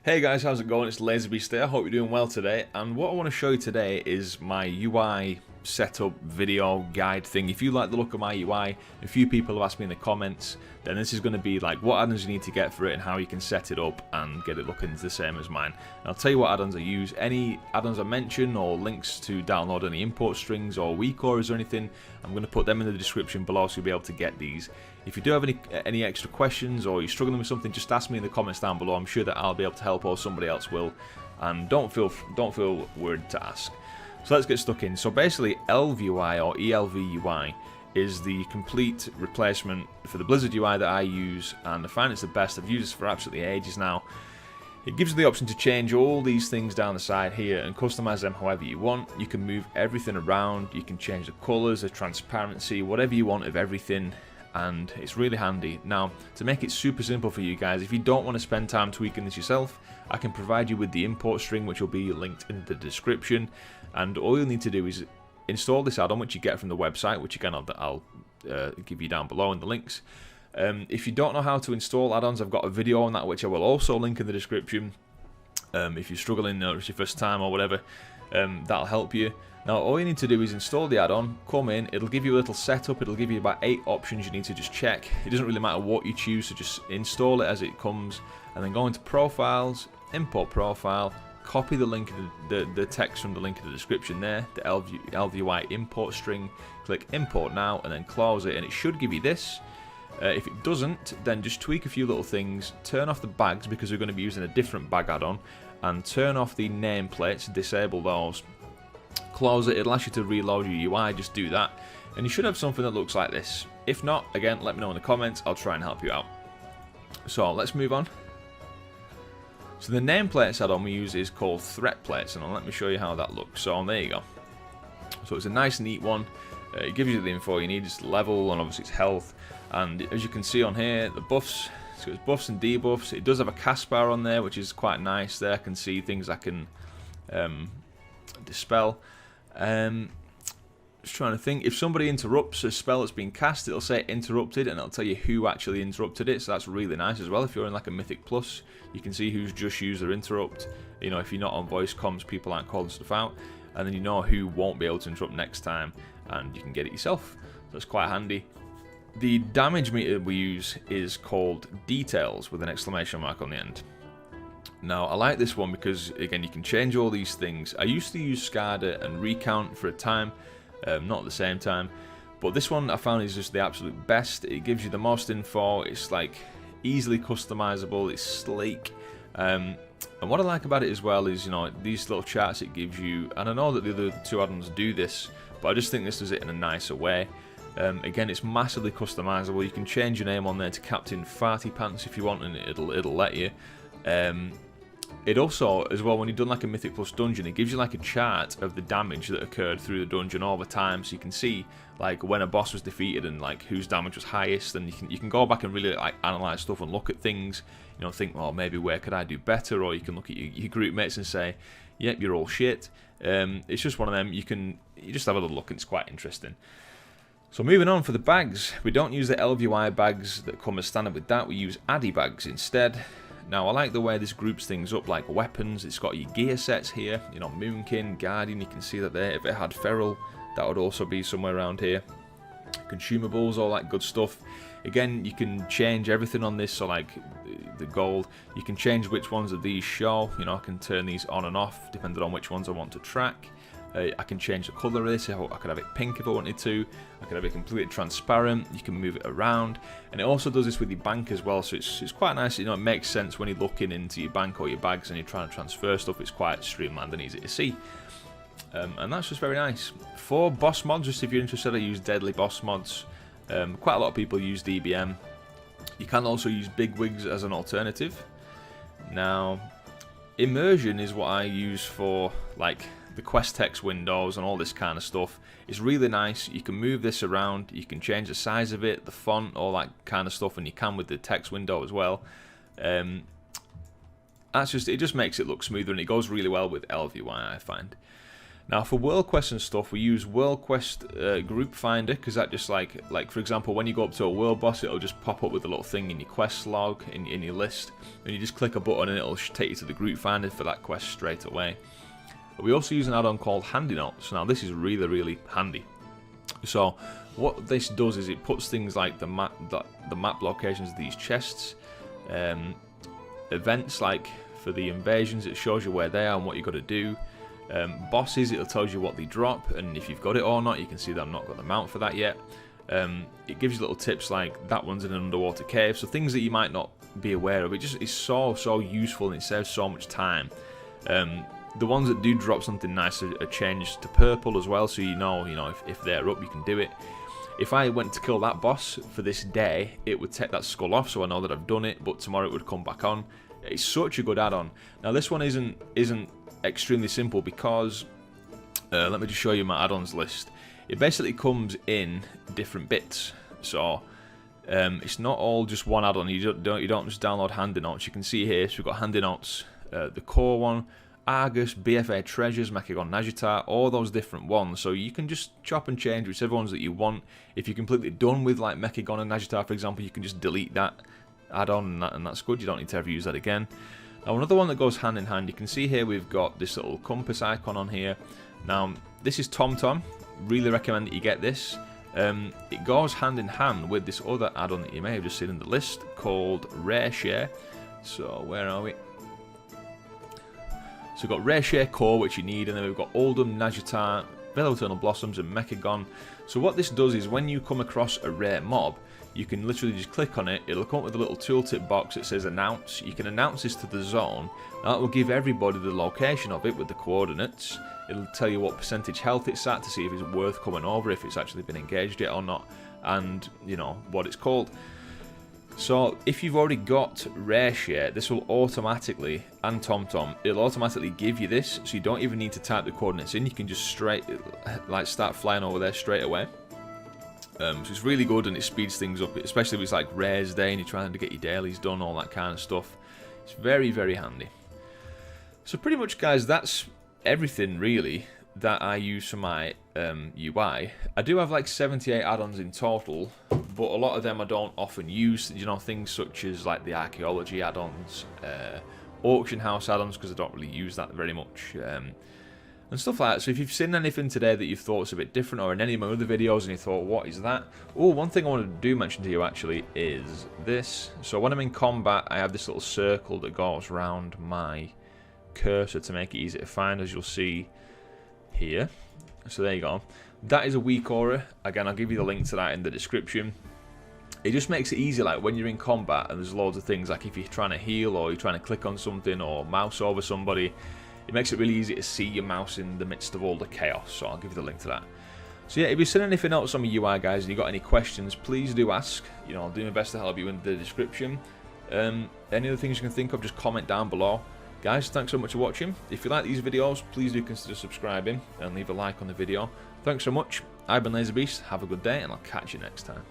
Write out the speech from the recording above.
Hey guys, how's it going? It's LazyBeasts here. I hope you're doing well today. And what I want to show you today is my UI setup video guide thing. If you like the look of my UI, a few people have asked me in the comments, then this is going to be like what add-ons you need to get for it and how you can set it up and get it looking the same as mine. And I'll tell you what add-ons I use. Any add-ons I mention or links to download any import strings or WeCores or anything, I'm going to put them in the description below so you'll be able to get these. If you do have any extra questions or you're struggling with something, just ask me in the comments down below. I'm sure that I'll be able to help or somebody else will. And don't feel worried to ask. So let's get stuck in. So basically LVUI or ELVUI is the complete replacement for the Blizzard UI that I use, and I find it's the best. I've used this for absolutely ages now. It gives you the option to change all these things down the side here and customize them however you want. You can move everything around, you can change the colors, the transparency, whatever you want of everything, and it's really handy. Now, to make it super simple for you guys, if you don't want to spend time tweaking this yourself, I can provide you with the import string, which will be linked in the description, and all you'll need to do is install this add-on, which you get from the website, which again I'll give you down below in the links. If you don't know how to install add-ons, I've got a video on that which I will also link in the description. If you're struggling or it's your first time or whatever, that'll help you. Now all you need to do is install the add-on, come in, it'll give you a little setup, it'll give you about 8 options you need to just check. It doesn't really matter what you choose, so just install it as it comes, and then go into Profiles, Import Profile, copy the link, the text from the link in the description there, the LVUI import string, click Import Now, and then close it, and it should give you this. If it doesn't, then just tweak a few little things, turn off the bags because we're going to be using a different bag add-on, and turn off the nameplates, disable those. Close it, it'll ask you to reload your UI, just do that, and you should have something that looks like this. If not, again, let me know in the comments, I'll try and help you out. So let's move on. So the nameplates add-on we use is called threat plates, and let me show you how that looks. So there you go. So it's a nice neat one. It gives you the info you need, it's level and obviously it's health, and as you can see on here, the buffs, so it's buffs and debuffs. It does have a cast bar on there, which is quite nice. There I can see things I can dispel. Just trying to think, if somebody interrupts a spell that's been cast, it'll say interrupted and it'll tell you who actually interrupted it, so that's really nice as well. If you're in like a Mythic Plus, you can see who's just used their interrupt. You know, if you're not on voice comms, people aren't calling stuff out, and then you know who won't be able to interrupt next time, and you can get it yourself, so it's quite handy. The damage meter we use is called Details with an exclamation mark on the end. Now I like this one because again you can change all these things. I used to use SCADA and Recount for a time, not at the same time, but this one I found is just the absolute best. It gives you the most info, it's like easily customizable, it's sleek, and what I like about it as well is, you know, these little charts it gives you, and I know that the other two add-ons do this, but I just think this does it in a nicer way. Again, it's massively customizable. You can change your name on there to Captain Farty Pants if you want, and it'll let you. It also, as well, when you've done like a Mythic Plus dungeon, it gives you like a chart of the damage that occurred through the dungeon over time, so you can see like when a boss was defeated and like whose damage was highest, and you can go back and really like analyze stuff and look at things. You know, think, well, maybe where could I do better, or you can look at your group mates and say, yep, you're all shit. It's just one of them. You just have a little look, and it's quite interesting. So moving on, for the bags, we don't use the LVUI bags that come as standard with that. We use Addy bags instead. Now I like the way this groups things up, like weapons. It's got your gear sets here, you know, Moonkin, Guardian, you can see that there. If it had Feral, that would also be somewhere around here. Consumables, all that good stuff. Again, you can change everything on this, so like the gold, you can change which ones of these show. You know, I can turn these on and off depending on which ones I want to track. I can change the colour of this. I could have it pink if I wanted to. I could have it completely transparent. You can move it around, and it also does this with your bank as well. So it's quite nice. You know, it makes sense when you're looking into your bank or your bags and you're trying to transfer stuff. It's quite streamlined and easy to see, and that's just very nice. For boss mods, just if you're interested, I use Deadly Boss mods. Quite a lot of people use DBM. You can also use Bigwigs as an alternative. Now, Immersion is what I use for like the quest text windows and all this kind of stuff. It's really nice. You can move this around, you can change the size of it, the font, all that kind of stuff, and you can with the text window as well. It just makes it look smoother, and it goes really well with LVUI, I find. Now for world quests and stuff, we use world quest group finder, because that just like for example, when you go up to a world boss, it'll just pop up with a little thing in your quest log, in your list, and you just click a button and it'll take you to the group finder for that quest straight away. But we also use an add-on called Handy Notes. Now this is really handy. So what this does is it puts things like the map locations of these chests, events like for the invasions, it shows you where they are and what you got to do. Bosses, it'll tell you what they drop and if you've got it or not. You can see that I've not got the mount for that yet. It gives you little tips like that one's in an underwater cave, so things that you might not be aware of. It just is so useful and it saves so much time. The ones that do drop something nice are changed to purple as well, so you know if they're up, you can do it. If I went to kill that boss for this day, it would take that skull off, so I know that I've done it, but tomorrow it would come back on. It's such a good add-on. Now this one isn't extremely simple because let me just show you my add-ons list. It basically comes in different bits, so it's not all just one add-on. You don't just download Handy Notes. You can see here, so we've got Handy Notes, the core one, Argus, BfA Treasures, Mechagon Nagitar, all those different ones. So you can just chop and change whichever ones that you want. If you're completely done with like Mechagon and Nagitar, for example, you can just delete that add-on and that's good. You don't need to ever use that again. Now another one that goes hand in hand, you can see here we've got this little compass icon on here. Now this is TomTom. Really recommend that you get this. It goes hand in hand with this other add-on that you may have just seen in the list called Rare Share. So where are we? So we've got Rare Share Core, which you need, and then we've got Oldham, Nagitar, Veil of Eternal Blossoms, and Mechagon. So what this does is when you come across a rare mob, you can literally just click on it. It'll come up with a little tooltip box that says announce. You can announce this to the zone. Now that will give everybody the location of it with the coordinates. It'll tell you what percentage health it's at to see if it's worth coming over, if it's actually been engaged yet or not, and you know what it's called. So if you've already got Rare Share, this will automatically, and TomTom, it'll automatically give you this, so you don't even need to type the coordinates in. You can just start flying over there straight away. So it's really good and it speeds things up, especially if it's like Rare's Day and you're trying to get your dailies done, all that kind of stuff. It's very handy. So pretty much, guys, that's everything really that I use for my UI. I do have like 78 add-ons in total, but a lot of them I don't often use. You know, things such as like the archaeology add-ons, auction house add-ons, because I don't really use that very much, and stuff like that. So if you've seen anything today that you thought was a bit different, or in any of my other videos and you thought, what is that? Oh, one thing I wanted to mention to you actually is this. So when I'm in combat, I have this little circle that goes around my cursor to make it easy to find, as you'll see here. So there you go. That is a weak aura. Again, I'll give you the link to that in the description. It just makes it easy, like when you're in combat and there's loads of things, like if you're trying to heal or you're trying to click on something or mouse over somebody, it makes it really easy to see your mouse in the midst of all the chaos. So I'll give you the link to that. So yeah, if you've seen anything else on my UI, guys, and you've got any questions, please do ask. You know, I'll do my best to help you in the description. Any other things you can think of, just comment down below. Guys, thanks so much for watching. If you like these videos, please do consider subscribing and leave a like on the video. Thanks so much. I've been LazyBeast. Have a good day, and I'll catch you next time.